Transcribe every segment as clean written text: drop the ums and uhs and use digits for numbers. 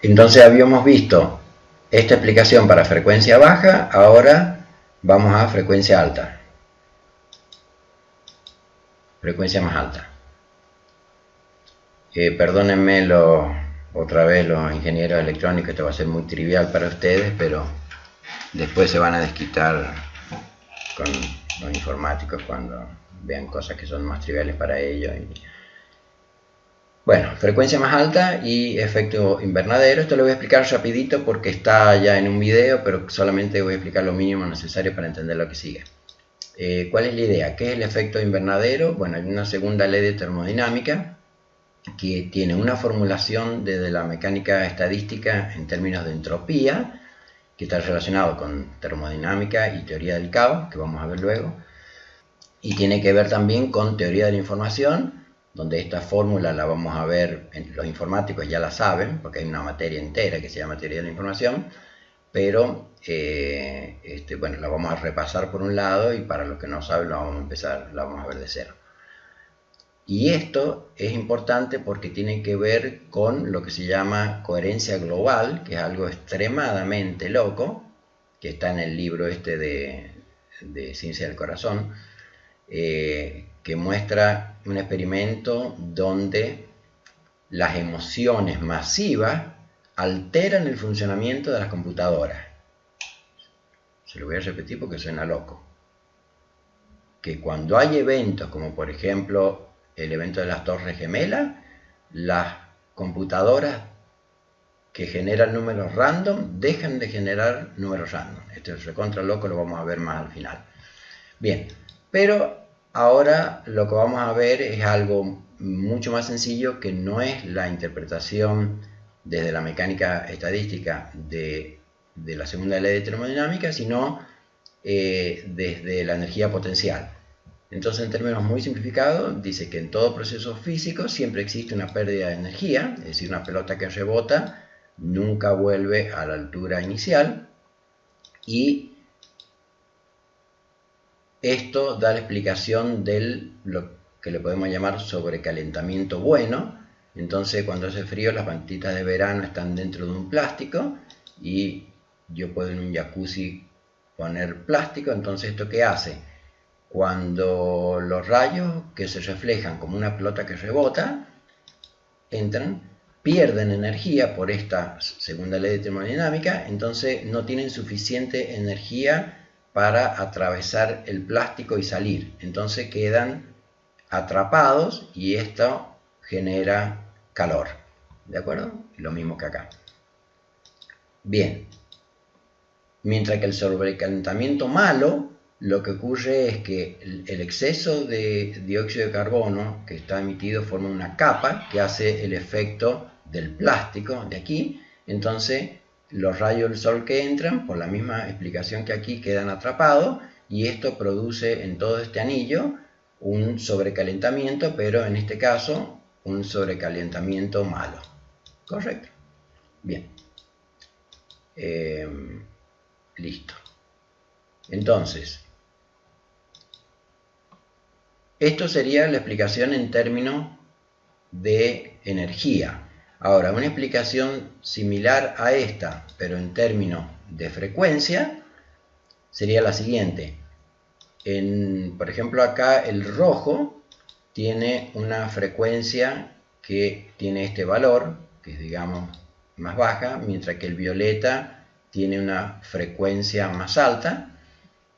Entonces habíamos visto esta explicación para frecuencia baja, ahora vamos a frecuencia alta. Frecuencia más alta. Perdónenme otra vez los ingenieros electrónicos, esto va a ser muy trivial para ustedes, pero después se van a desquitar con los informáticos cuando vean cosas que son más triviales para ellos. Bueno, frecuencia más alta y efecto invernadero. Esto lo voy a explicar rapidito porque está ya en un video, pero solamente voy a explicar lo mínimo necesario para entender lo que sigue. ¿Cuál es la idea? ¿Qué es el efecto invernadero? Bueno, hay una segunda ley de termodinámica que tiene una formulación desde la mecánica estadística en términos de entropía, que está relacionado con termodinámica y teoría del caos, que vamos a ver luego, y tiene que ver también con teoría de la información, donde esta fórmula la vamos a ver, los informáticos ya la saben, porque hay una materia entera que se llama teoría de la información, pero bueno, la vamos a repasar por un lado y para los que no saben la vamos a ver de cero. Y esto es importante porque tiene que ver con lo que se llama coherencia global, que es algo extremadamente loco, que está en el libro este de Ciencia del Corazón, que muestra un experimento donde las emociones masivas alteran el funcionamiento de las computadoras. Se lo voy a repetir porque suena loco. Que cuando hay eventos como por ejemplo el evento de las Torres Gemelas, las computadoras que generan números random dejan de generar números random. Esto es recontra loco, lo vamos a ver más al final. Bien, pero ahora lo que vamos a ver es algo mucho más sencillo, que no es la interpretación desde la mecánica estadística de la segunda ley de termodinámica, sino desde la energía potencial. Entonces, en términos muy simplificados, dice que en todo proceso físico siempre existe una pérdida de energía, es decir, una pelota que rebota nunca vuelve a la altura inicial, y esto da la explicación de lo que le podemos llamar sobrecalentamiento bueno. Entonces, cuando hace frío, las mantitas de verano están dentro de un plástico y yo puedo en un jacuzzi poner plástico. Entonces, ¿esto qué hace? Cuando los rayos que se reflejan como una pelota que rebota entran, pierden energía por esta segunda ley de termodinámica, entonces no tienen suficiente energía para atravesar el plástico y salir, entonces quedan atrapados y esto genera calor, ¿de acuerdo? Lo mismo que acá. Bien, mientras que el sobrecalentamiento malo, lo que ocurre es que el exceso de dióxido de carbono que está emitido forma una capa que hace el efecto del plástico de aquí. Entonces los rayos del sol que entran, por la misma explicación que aquí, quedan atrapados y esto produce en todo este anillo un sobrecalentamiento, pero en este caso un sobrecalentamiento malo. ¿Correcto? Bien. Listo. Entonces, esto sería la explicación en términos de energía. Ahora, una explicación similar a esta, pero en términos de frecuencia, sería la siguiente. Por ejemplo, acá el rojo tiene una frecuencia que tiene este valor, que es, digamos, más baja, mientras que el violeta tiene una frecuencia más alta,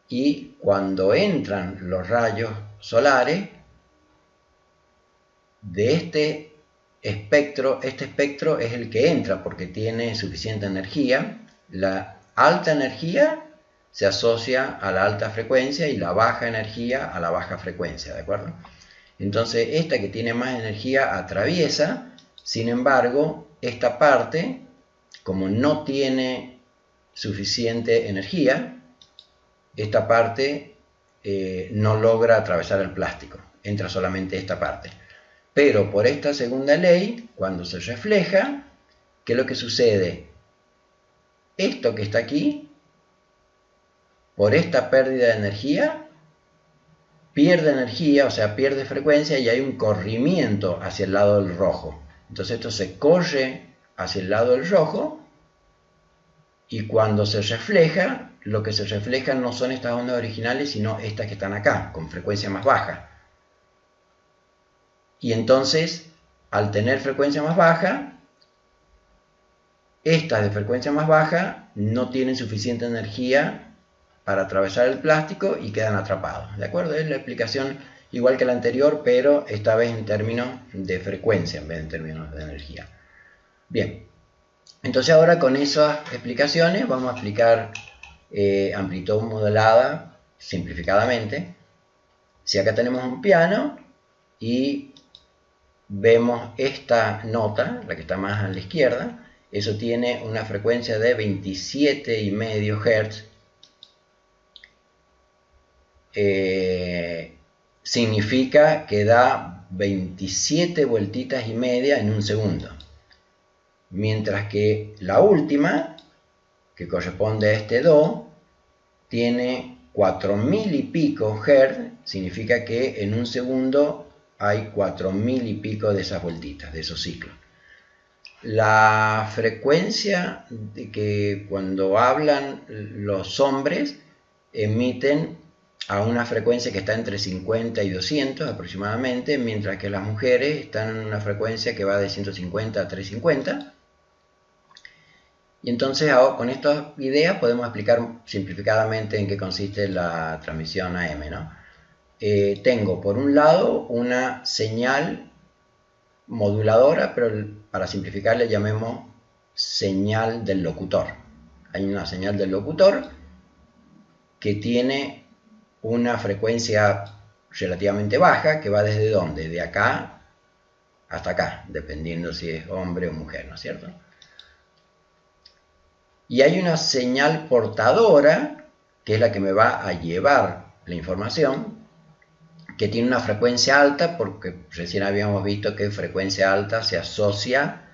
y cuando entran los rayos solares de este espectro es el que entra porque tiene suficiente energía. La alta energía se asocia a la alta frecuencia y la baja energía a la baja frecuencia, ¿de acuerdo? Entonces esta que tiene más energía atraviesa, sin embargo, esta parte, como no tiene suficiente energía, esta parte no logra atravesar el plástico, entra solamente esta parte. Pero por esta segunda ley, cuando se refleja, ¿qué es lo que sucede? Esto que está aquí, por esta pérdida de energía, pierde energía, o sea, pierde frecuencia y hay un corrimiento hacia el lado del rojo. Entonces esto se corre hacia el lado del rojo, y cuando se refleja, lo que se refleja no son estas ondas originales, sino estas que están acá, con frecuencia más baja. Y entonces, al tener frecuencia más baja, estas de frecuencia más baja no tienen suficiente energía para atravesar el plástico y quedan atrapados. ¿De acuerdo? Es la explicación igual que la anterior, pero esta vez en términos de frecuencia en vez de en términos de energía. Bien, entonces ahora con esas explicaciones vamos a explicar amplitud modelada simplificadamente. Si acá tenemos un piano y vemos esta nota, la que está más a la izquierda, eso tiene una frecuencia de 27,5 Hz. Significa que da 27 vueltitas y media en un segundo. Mientras que la última, que corresponde a este Do, tiene 4.000 y pico Hz, significa que en un segundo hay 4.000 y pico de esas vueltitas, de esos ciclos. La frecuencia de que cuando hablan los hombres emiten a una frecuencia que está entre 50 y 200 aproximadamente, mientras que las mujeres están en una frecuencia que va de 150 a 350. Y entonces con estas ideas podemos explicar simplificadamente en qué consiste la transmisión AM, ¿no? Tengo por un lado una señal moduladora, pero para simplificar le llamemos señal del locutor. Hay una señal del locutor que tiene una frecuencia relativamente baja, que va desde ¿dónde? De acá hasta acá, dependiendo si es hombre o mujer, ¿no es cierto? Y hay una señal portadora, que es la que me va a llevar la información, que tiene una frecuencia alta, porque recién habíamos visto que frecuencia alta se asocia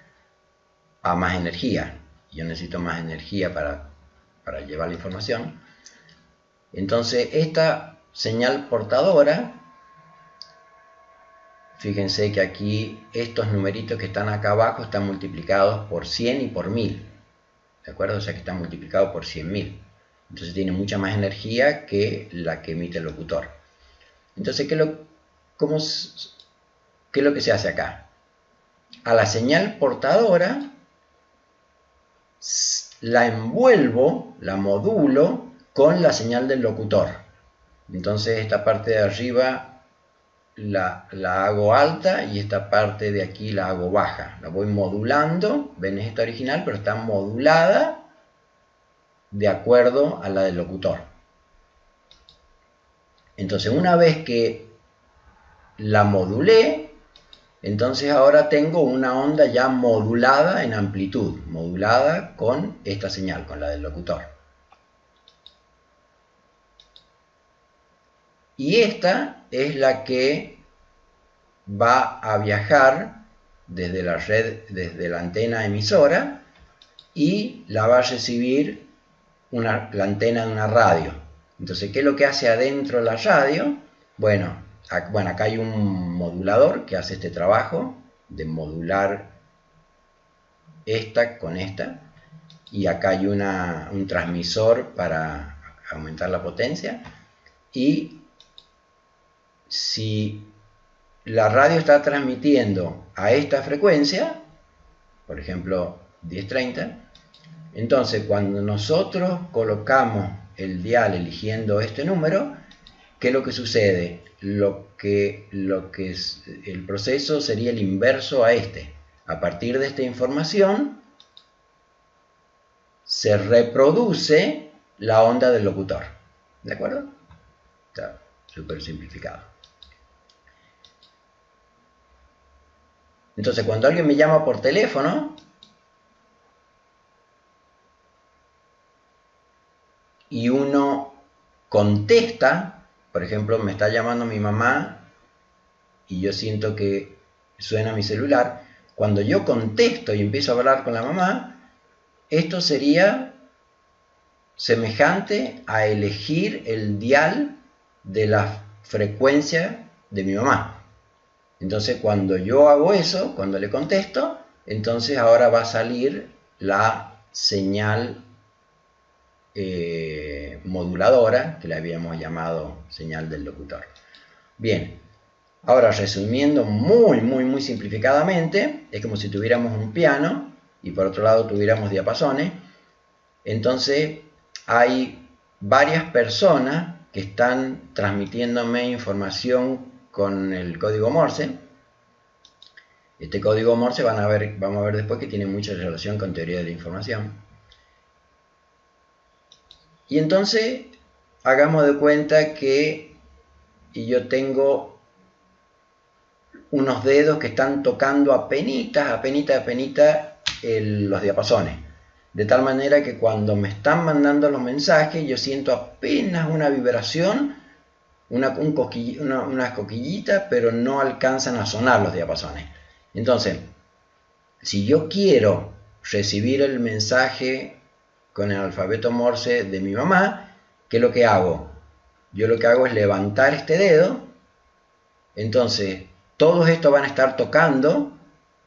a más energía. Yo necesito más energía para llevar la información. Entonces, esta señal portadora, fíjense que aquí estos numeritos que están acá abajo están multiplicados por 100 y por 1000. ¿De acuerdo? O sea que están multiplicados por 100.000. Entonces tiene mucha más energía que la que emite el locutor. Entonces, ¿qué es lo que se hace acá? A la señal portadora la envuelvo, la modulo con la señal del locutor. Entonces esta parte de arriba la hago alta y esta parte de aquí la hago baja. La voy modulando, ven, es esta original, pero está modulada de acuerdo a la del locutor. Entonces una vez que la modulé, entonces ahora tengo una onda ya modulada en amplitud, modulada con esta señal, con la del locutor. Y esta es la que va a viajar desde la red, desde la antena emisora, y la va a recibir la antena de una radio. Entonces, ¿qué es lo que hace adentro la radio? Bueno, acá hay un modulador que hace este trabajo de modular esta con esta, y acá hay un transmisor para aumentar la potencia. Y si la radio está transmitiendo a esta frecuencia, por ejemplo 1030, entonces cuando nosotros colocamos el dial eligiendo este número, ¿qué es lo que sucede? Lo que es el proceso sería el inverso a este. A partir de esta información se reproduce la onda del locutor. ¿De acuerdo? Está súper simplificado. Entonces, cuando alguien me llama por teléfono y uno contesta, por ejemplo, me está llamando mi mamá y yo siento que suena mi celular, cuando yo contesto y empiezo a hablar con la mamá, esto sería semejante a elegir el dial de la frecuencia de mi mamá. Entonces, cuando yo hago eso, cuando le contesto, entonces ahora va a salir la señal moduladora, que le habíamos llamado señal del locutor. Bien, ahora resumiendo muy simplificadamente, es como si tuviéramos un piano y por otro lado tuviéramos diapasones. Entonces hay varias personas que están transmitiéndome información con el código Morse. Este código Morse vamos a ver después que tiene mucha relación con teoría de la información. Y entonces hagamos de cuenta que yo tengo unos dedos que están tocando apenita los diapasones. De tal manera que cuando me están mandando los mensajes yo siento apenas una vibración, unas coquillitas, pero no alcanzan a sonar los diapasones. Entonces, si yo quiero recibir el mensaje con el alfabeto Morse de mi mamá, ¿qué es lo que hago? Yo lo que hago es levantar este dedo, entonces todos estos van a estar tocando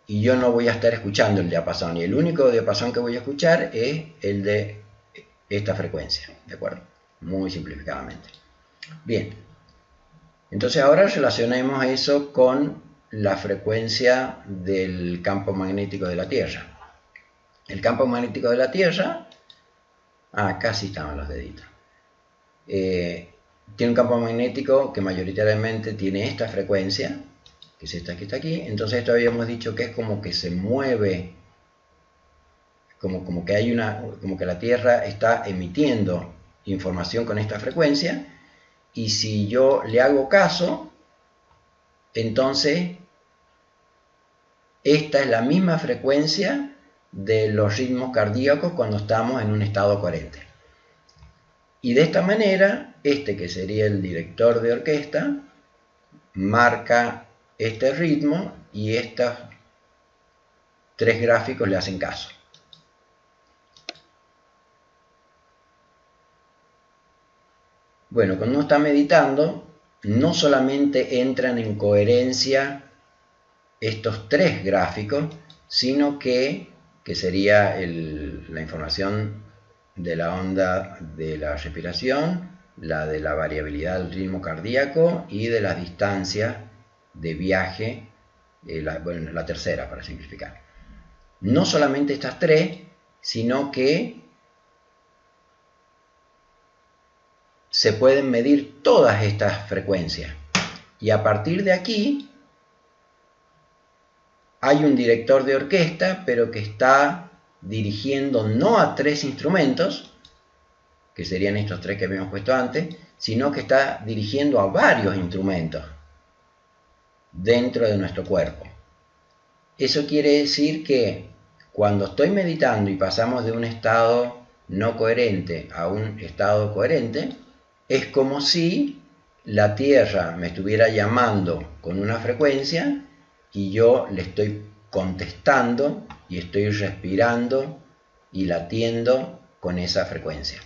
y yo no voy a estar escuchando el diapasón, y el único diapasón que voy a escuchar es el de esta frecuencia, ¿de acuerdo? Muy simplificadamente. Bien, entonces ahora relacionemos eso con la frecuencia del campo magnético de la Tierra. El campo magnético de la Tierra, acá sí estaban los deditos, tiene un campo magnético que mayoritariamente tiene esta frecuencia, que es esta que está aquí. Entonces esto habíamos dicho que es como que se mueve, como que la Tierra está emitiendo información con esta frecuencia, y si yo le hago caso, entonces esta es la misma frecuencia de los ritmos cardíacos cuando estamos en un estado coherente. Y de esta manera, que sería el director de orquesta, marca este ritmo y estos tres gráficos le hacen caso. Bueno, cuando uno está meditando, no solamente entran en coherencia estos tres gráficos, sino que sería la información de la onda de la respiración, la de la variabilidad del ritmo cardíaco y de las distancias de viaje, la tercera para simplificar. No solamente estas tres, sino que se pueden medir todas estas frecuencias, y a partir de aquí hay un director de orquesta, pero que está dirigiendo no a tres instrumentos, que serían estos tres que habíamos puesto antes, sino que está dirigiendo a varios instrumentos dentro de nuestro cuerpo. Eso quiere decir que cuando estoy meditando y pasamos de un estado no coherente a un estado coherente, es como si la Tierra me estuviera llamando con una frecuencia y yo le estoy contestando y estoy respirando y latiendo con esa frecuencia.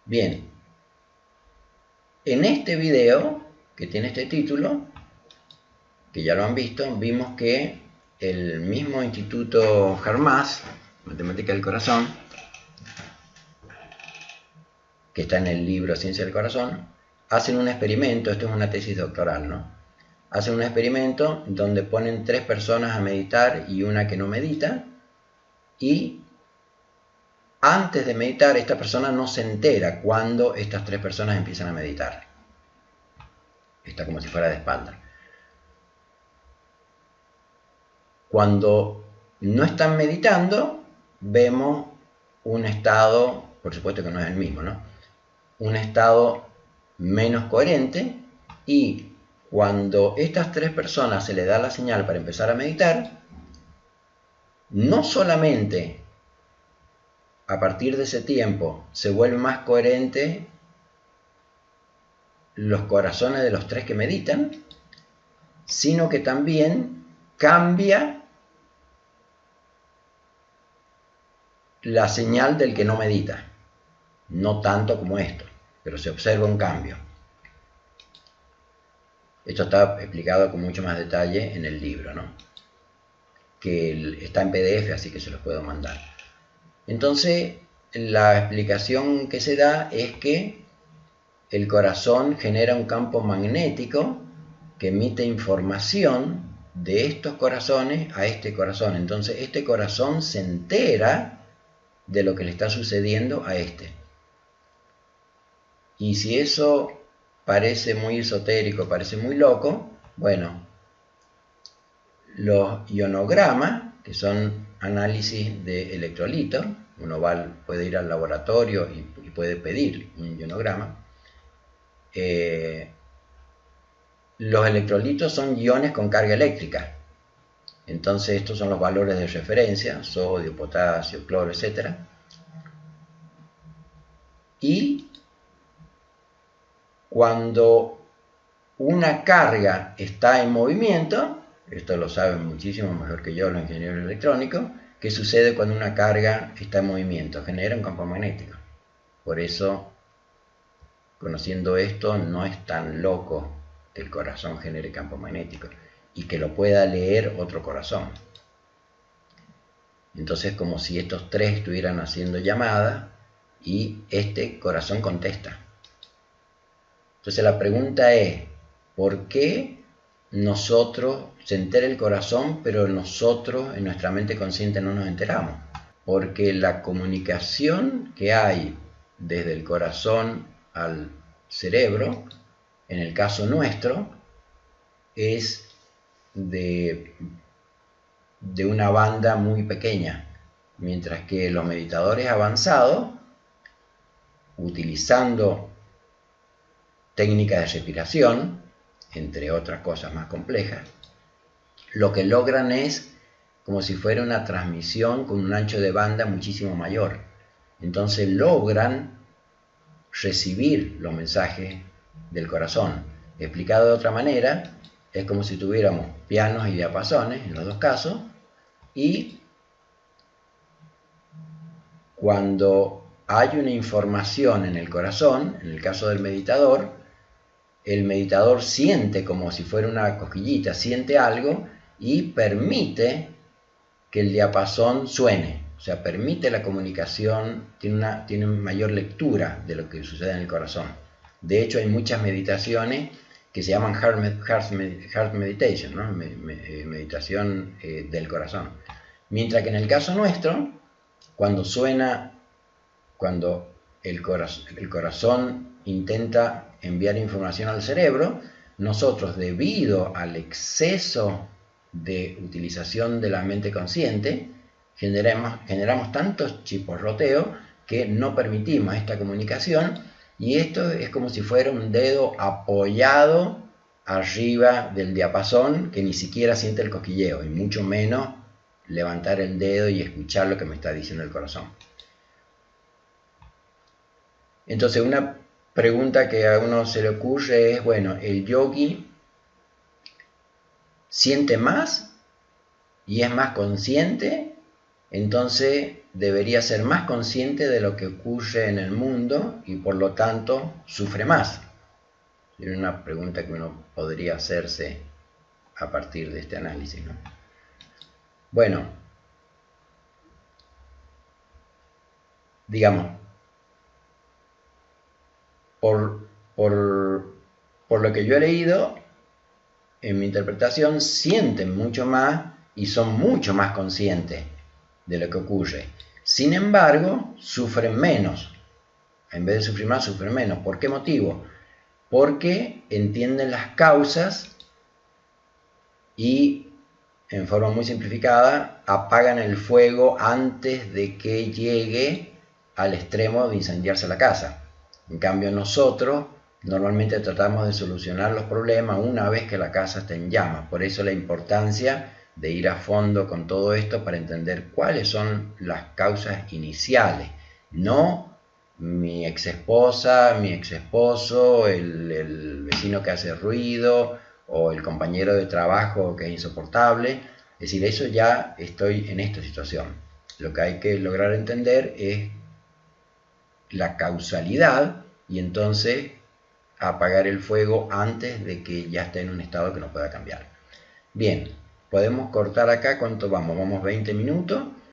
Bien, en este video que tiene este título, que ya lo han visto, vimos que el mismo Instituto Harmas, Matemática del Corazón, que está en el libro Ciencia del Corazón, hacen un experimento. Esto es una tesis doctoral, ¿no? Hacen un experimento donde ponen 3 personas a meditar y una que no medita, y antes de meditar esta persona no se entera cuando estas 3 personas empiezan a meditar. Está como si fuera de espalda. Cuando no están meditando, vemos un estado, por supuesto que no es el mismo, ¿no? Un estado menos coherente, y cuando estas 3 personas se les da la señal para empezar a meditar, no solamente a partir de ese tiempo se vuelve más coherente los corazones de los 3 que meditan, sino que también cambia la señal del que no medita. No tanto como esto, pero se observa un cambio. Esto está explicado con mucho más detalle en el libro, ¿no? que está en PDF, así que se los puedo mandar. Entonces, la explicación que se da es que el corazón genera un campo magnético que emite información de estos corazones a este corazón. Entonces, este corazón se entera de lo que le está sucediendo a este. Y si eso parece muy esotérico, parece muy loco, bueno, los ionogramas, que son análisis de electrolitos, uno puede ir al laboratorio y puede pedir un ionograma. Los electrolitos son iones con carga eléctrica. Entonces estos son los valores de referencia, sodio, potasio, cloro, etc. Y cuando una carga está en movimiento, esto lo saben muchísimo mejor que yo los ingenieros electrónicos, ¿qué sucede cuando una carga está en movimiento? Genera un campo magnético. Por eso, conociendo esto, no es tan loco que el corazón genere campo magnético y que lo pueda leer otro corazón. Entonces, como si estos tres estuvieran haciendo llamada y este corazón contesta. Entonces la pregunta es, ¿por qué nosotros se entera el corazón, pero nosotros en nuestra mente consciente no nos enteramos? Porque la comunicación que hay desde el corazón al cerebro, en el caso nuestro, es de una banda muy pequeña, mientras que los meditadores avanzados, utilizando técnicas de respiración, entre otras cosas más complejas, lo que logran es como si fuera una transmisión con un ancho de banda muchísimo mayor. Entonces logran recibir los mensajes del corazón. Explicado de otra manera, es como si tuviéramos pianos y diapasones en los dos casos, y cuando hay una información en el corazón, en el caso del meditador, el meditador siente como si fuera una cosquillita, siente algo y permite que el diapasón suene, o sea, permite la comunicación, tiene mayor lectura de lo que sucede en el corazón. De hecho, hay muchas meditaciones que se llaman heart meditation, ¿no? Meditación del corazón. Mientras que en el caso nuestro, cuando el corazón intenta enviar información al cerebro, nosotros, debido al exceso de utilización de la mente consciente, generamos tantos chisporroteos que no permitimos esta comunicación, y esto es como si fuera un dedo apoyado arriba del diapasón que ni siquiera siente el cosquilleo, y mucho menos levantar el dedo y escuchar lo que me está diciendo el corazón. Entonces, una pregunta que a uno se le ocurre es, bueno, ¿el yogi siente más y es más consciente? Entonces debería ser más consciente de lo que ocurre en el mundo y por lo tanto sufre más. Es una pregunta que uno podría hacerse a partir de este análisis, ¿no? Bueno, digamos, por lo que yo he leído, en mi interpretación, sienten mucho más y son mucho más conscientes de lo que ocurre. Sin embargo, sufren menos. En vez de sufrir más, sufren menos. ¿Por qué motivo? Porque entienden las causas y, en forma muy simplificada, apagan el fuego antes de que llegue al extremo de incendiarse la casa. En cambio, nosotros normalmente tratamos de solucionar los problemas una vez que la casa está en llamas. Por eso la importancia de ir a fondo con todo esto para entender cuáles son las causas iniciales. No mi ex esposa, mi ex esposo, el vecino que hace ruido o el compañero de trabajo que es insoportable. Es decir, eso ya estoy en esta situación. Lo que hay que lograr entender es la causalidad y entonces apagar el fuego antes de que ya esté en un estado que no pueda cambiar. Bien, podemos cortar acá. ¿Cuánto vamos? Vamos 20 minutos.